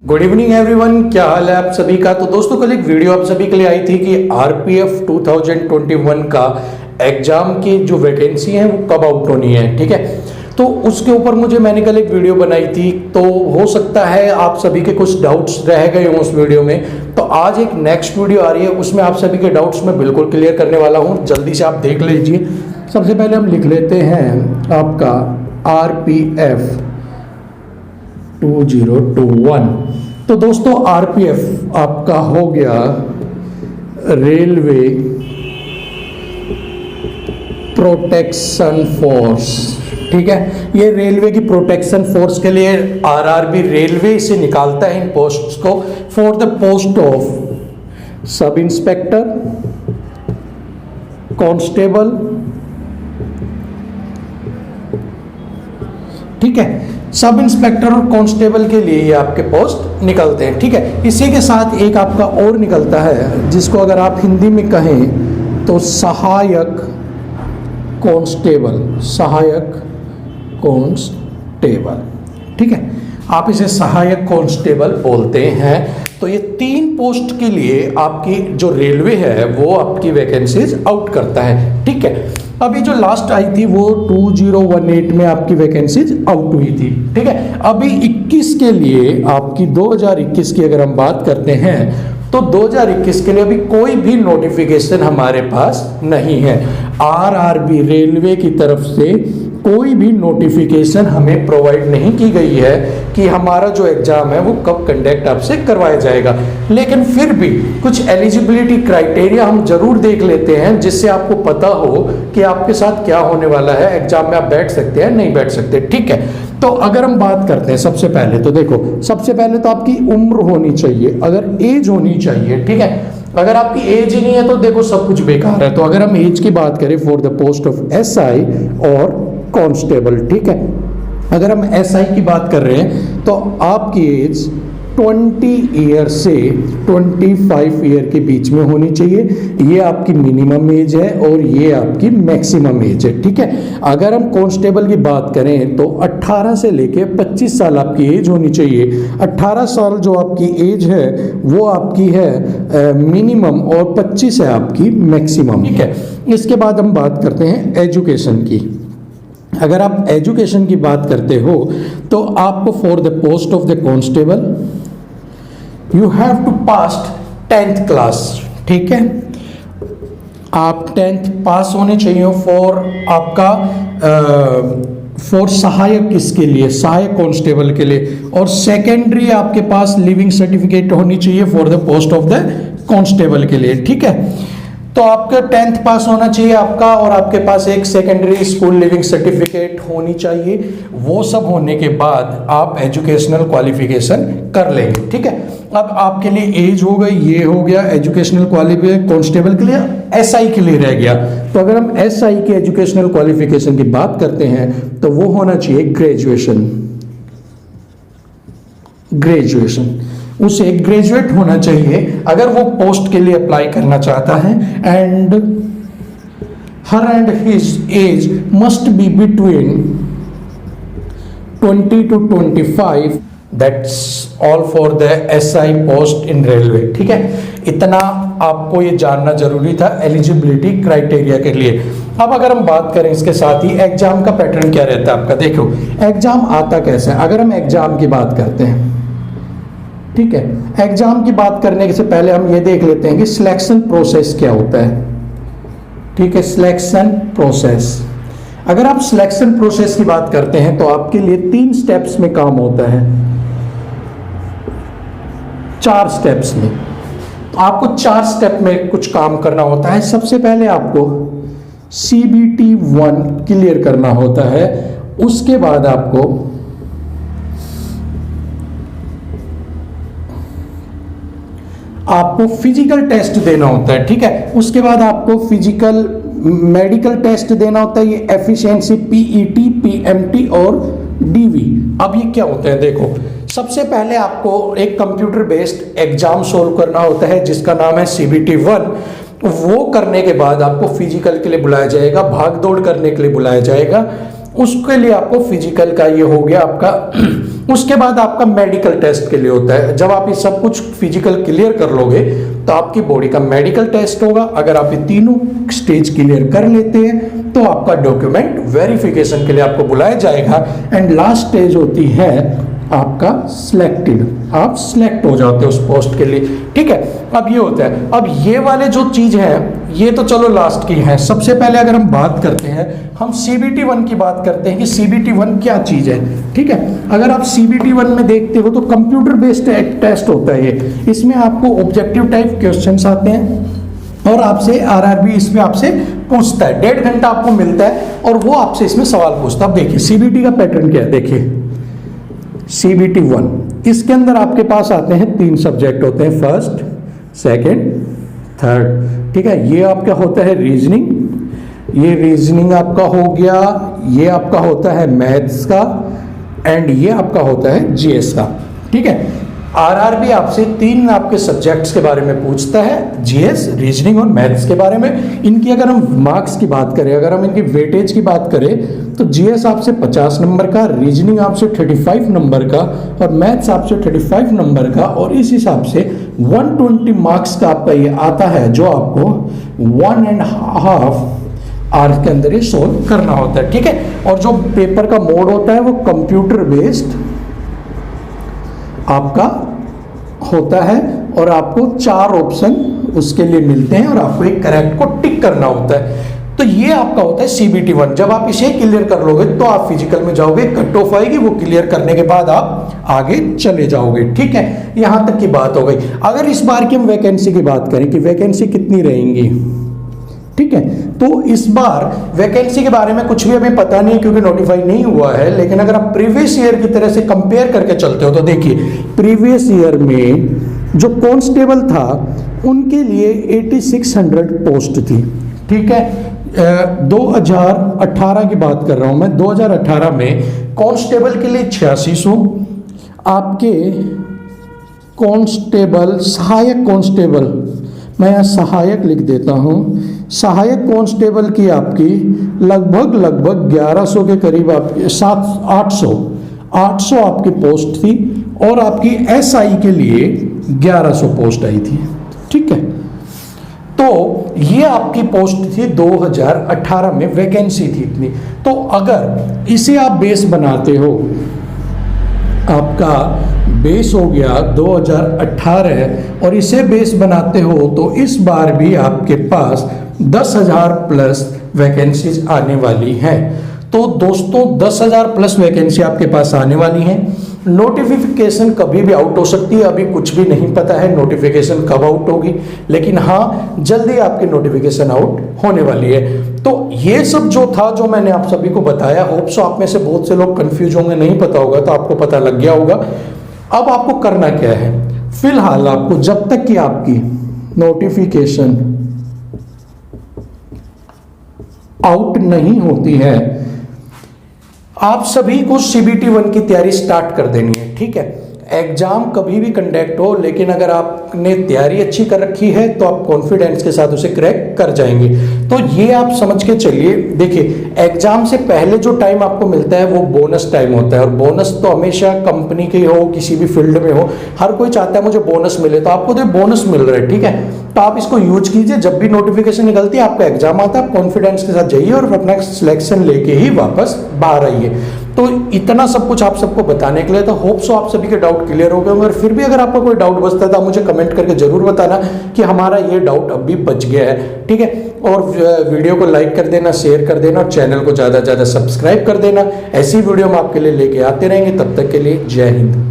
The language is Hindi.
गुड इवनिंग एवरीवन, क्या हाल है आप सभी का। तो दोस्तों कल एक वीडियो आप सभी के लिए आई थी कि आरपीएफ 2021 का एग्जाम की जो वैकेंसी है वो कब आउट होनी है। ठीक है, तो उसके ऊपर मैंने कल एक वीडियो बनाई थी। तो हो सकता है आप सभी के कुछ डाउट्स रह गए हों उस वीडियो में। तो आज एक नेक्स्ट वीडियो आ रही है, उसमें आप सभी के डाउट्स मैं बिल्कुल क्लियर करने वाला हूँ। जल्दी से आप देख लीजिए। सबसे पहले हम लिख लेते हैं आपका आरपीएफ 2021। तो दोस्तों आरपीएफ आपका हो गया रेलवे प्रोटेक्शन फोर्स। ठीक है, ये रेलवे की प्रोटेक्शन फोर्स के लिए आरआरबी रेलवे से निकालता है इन पोस्ट्स को for the post of sub inspector, constable. ठीक है, सब इंस्पेक्टर और कांस्टेबल के लिए ये आपके पोस्ट निकलते हैं। ठीक है, इसी के साथ एक आपका और निकलता है जिसको अगर आप हिंदी में कहें तो सहायक कांस्टेबल, सहायक कांस्टेबल। ठीक है, आप इसे सहायक कांस्टेबल बोलते हैं। तो ये 3 पोस्ट के लिए आपकी जो रेलवे है वो आपकी वैकेंसीज आउट करता है। ठीक है, अभी जो लास्ट आई थी वो 2018 में आपकी वैकेंसीज आउट हुई थी। ठीक है, अभी 21 के लिए आपकी 2021 की अगर हम बात करते हैं तो 2021 के लिए अभी कोई भी नोटिफिकेशन हमारे पास नहीं है। आरआरबी रेलवे की तरफ से कोई भी नोटिफिकेशन हमें प्रोवाइड नहीं की गई है कि हमारा जो एग्जाम है वो कब कंडक्ट आपसे करवाया जाएगा। लेकिन फिर भी कुछ एलिजिबिलिटी क्राइटेरिया हम जरूर देख लेते हैं जिससे आपको पता हो कि आपके साथ क्या होने वाला है, एग्जाम में आप बैठ सकते हैं नहीं बैठ सकते। ठीक है, तो अगर हम बात करते हैं सबसे पहले तो देखो, सबसे पहले तो आपकी उम्र होनी चाहिए, अगर एज होनी चाहिए। ठीक है, अगर आपकी एज ही नहीं है तो देखो सब कुछ बेकार है। तो अगर हम एज की बात करें for the post of SI और कांस्टेबल, ठीक है, अगर हम एसआई की बात कर रहे हैं तो आपकी एज 20 ईयर से 25 ईयर के बीच में होनी चाहिए। ये आपकी मिनिमम एज है और ये आपकी मैक्सिमम एज है। ठीक है, अगर हम कांस्टेबल की बात करें तो 18 से लेके 25 साल आपकी एज होनी चाहिए। 18 साल जो आपकी एज है वो आपकी है मिनिमम और 25 है आपकी मैक्सिमम। ठीक है, इसके बाद हम बात करते हैं एजुकेशन की। अगर आप एजुकेशन की बात करते हो तो आपको for the post of the constable you have to pass 10th class. ठीक है, आप 10th पास होने चाहिए फॉर आपका फॉर सहायक किसके लिए, सहायक कांस्टेबल के लिए। और सेकेंडरी आपके पास लिविंग सर्टिफिकेट होनी चाहिए for the post of the constable के लिए। ठीक है, तो आपका 10th पास होना चाहिए आपका और आपके पास एक सेकेंडरी स्कूल लिविंग सर्टिफिकेट होनी चाहिए। वो सब होने के बाद आप एजुकेशनल क्वालिफिकेशन कर लेंगे। ठीक है, अब आपके लिए एज हो गई, ये हो गया एजुकेशनल क्वालिफिकेशन कांस्टेबल के लिए, एसआई के लिए रह गया। तो अगर हम एसआई के एजुकेशनल क्वालिफिकेशन की बात करते हैं तो वो होना चाहिए ग्रेजुएशन। उसे ग्रेजुएट होना चाहिए अगर वो पोस्ट के लिए अप्लाई करना चाहता है। And her and his age must be between 20 to 25। That's all for the SI post in railway. ठीक है, इतना आपको ये जानना जरूरी था एलिजिबिलिटी क्राइटेरिया के लिए। अब अगर हम बात करें इसके साथ ही एग्जाम का पैटर्न क्या रहता है आपका, देखो एग्जाम आता कैसे है। अगर हम एग्जाम की बात करते हैं, ठीक है, एग्जाम की बात करने से पहले हम ये देख लेते हैं कि सिलेक्शन प्रोसेस क्या होता है। ठीक है, सिलेक्शन प्रोसेस, अगर आप सिलेक्शन प्रोसेस की बात करते हैं तो आपके लिए 3 स्टेप्स में काम होता है, 4 स्टेप्स में। तो आपको 4 स्टेप में कुछ काम करना होता है। सबसे पहले आपको CBT 1 क्लियर करना होता है, उसके बाद आपको फिजिकल टेस्ट देना होता है। ठीक है, उसके बाद आपको फिजिकल मेडिकल टेस्ट देना होता है, ये एफिशिएंसी PET, PMT और DV। अब ये क्या होता है, देखो सबसे पहले आपको एक कंप्यूटर बेस्ड एग्जाम सोल्व करना होता है जिसका नाम है CBT 1। वो करने के बाद आपको फिजिकल के लिए बुलाया जाएगा, भाग दौड़ करने के लिए बुलाया जाएगा। उसके लिए आपको फिजिकल का ये हो गया आपका उसके बाद आपका मेडिकल टेस्ट के लिए होता है। जब आप ये सब कुछ फिजिकल क्लियर कर लोगे तो आपकी बॉडी का मेडिकल टेस्ट होगा। अगर आप ये तीनों स्टेज क्लियर कर लेते हैं तो आपका डॉक्यूमेंट वेरिफिकेशन के लिए आपको बुलाया जाएगा। एंड लास्ट स्टेज होती है आपका सिलेक्टेड, आप सिलेक्ट हो जाते हो उस पोस्ट के लिए, ठीक है। अब ये होता है, अब ये वाले जो चीज है ये तो चलो लास्ट की है। सबसे पहले अगर हम बात करते हैं, हम CBT 1 की बात करते हैं कि CBT 1 क्या चीज है, ठीक है। अगर आप CBT 1 में देखते हो तो कंप्यूटर बेस्ड टेस्ट होता है ये। इसमें आपको ऑब्जेक्टिव टाइप क्वेश्चंस आते हैं और आपसे RRB इसमें आपसे पूछता है, 1.5 घंटा आपको मिलता है और वो आपसे इसमें सवाल पूछता है। अब देखिए CBT का पैटर्न क्या है, देखिए CBT 1 इसके अंदर आपके पास आते हैं 3 सब्जेक्ट होते हैं, फर्स्ट, सेकंड, थर्ड, ठीक है। ये आपका होता है रीजनिंग, ये रीजनिंग आपका हो गया, ये आपका होता है मैथ्स का एंड ये आपका होता है GS का, ठीक है। RRB आपसे 3 आपके सब्जेक्ट्स के बारे में पूछता है, GS, रीजनिंग और मैथ्स के बारे में। इनकी अगर हम मार्क्स की बात करें, अगर हम इनकी वेटेज की बात करें तो GS आपसे 50 नंबर का, रीजनिंग आपसे 35 नंबर का और मैथ्स आपसे 35 नंबर का, और इस हिसाब से 120 मार्क्स का आपका ये आता है जो आपको 1.5 आवर के अंदर ये सोल्व करना होता है, ठीक है। और जो पेपर का मोड होता है वो कंप्यूटर बेस्ड आपका होता है और आपको 4 ऑप्शन उसके लिए मिलते हैं और आपको एक करेक्ट को टिक करना होता है। तो ये आपका होता है CBT 1। जब आप इसे क्लियर कर लोगे तो आप फिजिकल में जाओगे, कट ऑफ आएगी, वो क्लियर करने के बाद आप आगे चले जाओगे, ठीक है। यहां तक की बात हो गई। अगर इस बार की हम वैकेंसी की बात करें कि वैकेंसी कितनी रहेंगी, ठीक है, तो इस बार वैकेंसी के बारे में कुछ भी हमें पता नहीं है क्योंकि नोटिफाई नहीं हुआ है। लेकिन अगर आप प्रीवियस ईयर की तरह से कंपेयर करके चलते हो तो देखिए प्रीवियस ईयर में जो कांस्टेबल था उनके लिए 8600 पोस्ट थी, ठीक है। 2018 की बात कर रहा हूं मैं, 2018 में कांस्टेबल के लिए 8600, आपके कांस्टेबल, सहायक कांस्टेबल, मैं यहाँ सहायक लिख देता हूँ, सहायक कांस्टेबल की आपकी लगभग 1100 के करीब आपकी 800 आपकी पोस्ट थी और आपकी SI के लिए 1100 पोस्ट आई थी, ठीक है। तो ये आपकी पोस्ट थी 2018 में, वैकेंसी थी इतनी। तो अगर इसे आप बेस बनाते हो, आपका बेस हो गया 2018 और इसे बेस बनाते हो तो इस बार भी आपके पास 10,000 प्लस वैकेंसीज आने वाली हैं। तो दोस्तों 10,000 प्लस वैकेंसी आपके पास आने वाली हैं। नोटिफिकेशन कभी भी आउट हो सकती है, अभी कुछ भी नहीं पता है नोटिफिकेशन कब आउट होगी, लेकिन हाँ जल्दी आपकी नोटिफिकेशन आउट होने वाली है। तो ये सब जो था, जो मैंने आप सभी को बताया, होप सो आप में से बहुत से लोग कंफ्यूज होंगे, नहीं पता होगा तो आपको पता लग गया होगा। अब आपको करना क्या है, फिलहाल आपको जब तक कि आपकी नोटिफिकेशन आउट नहीं होती है, आप सभी को CBT 1 की तैयारी स्टार्ट कर देनी है, ठीक है। एग्जाम कभी भी कंडक्ट हो, लेकिन अगर आपने तैयारी अच्छी कर रखी है तो आप कॉन्फिडेंस के साथ उसे क्रैक कर जाएंगे। तो ये आप समझ के चलिए। देखिए एग्जाम से पहले जो टाइम आपको मिलता है वो बोनस टाइम होता है, और बोनस तो हमेशा कंपनी के हो, किसी भी फील्ड में हो, हर कोई चाहता है मुझे बोनस मिले, तो आपको तो बोनस मिल रहा है, ठीक है। तो आप इसको यूज कीजिए। जब भी नोटिफिकेशन निकलती है, आपका एग्जाम आता है, आप कॉन्फिडेंस के साथ जाइए और अपना सिलेक्शन लेके ही वापस बाहर आइए। तो इतना सब कुछ आप सबको बताने के लिए, तो होप सो आप सभी के डाउट क्लियर हो गए होंगे। और फिर भी अगर आपका कोई डाउट बचता है तो आप मुझे कमेंट करके जरूर बताना कि हमारा ये डाउट अब भी बच गया है, ठीक है। और वीडियो को लाइक कर देना, शेयर कर देना, चैनल को ज़्यादा से ज़्यादा सब्सक्राइब कर देना। ऐसी वीडियो हम आपके लिए लेके आते रहेंगे। तब तक के लिए जय हिंद।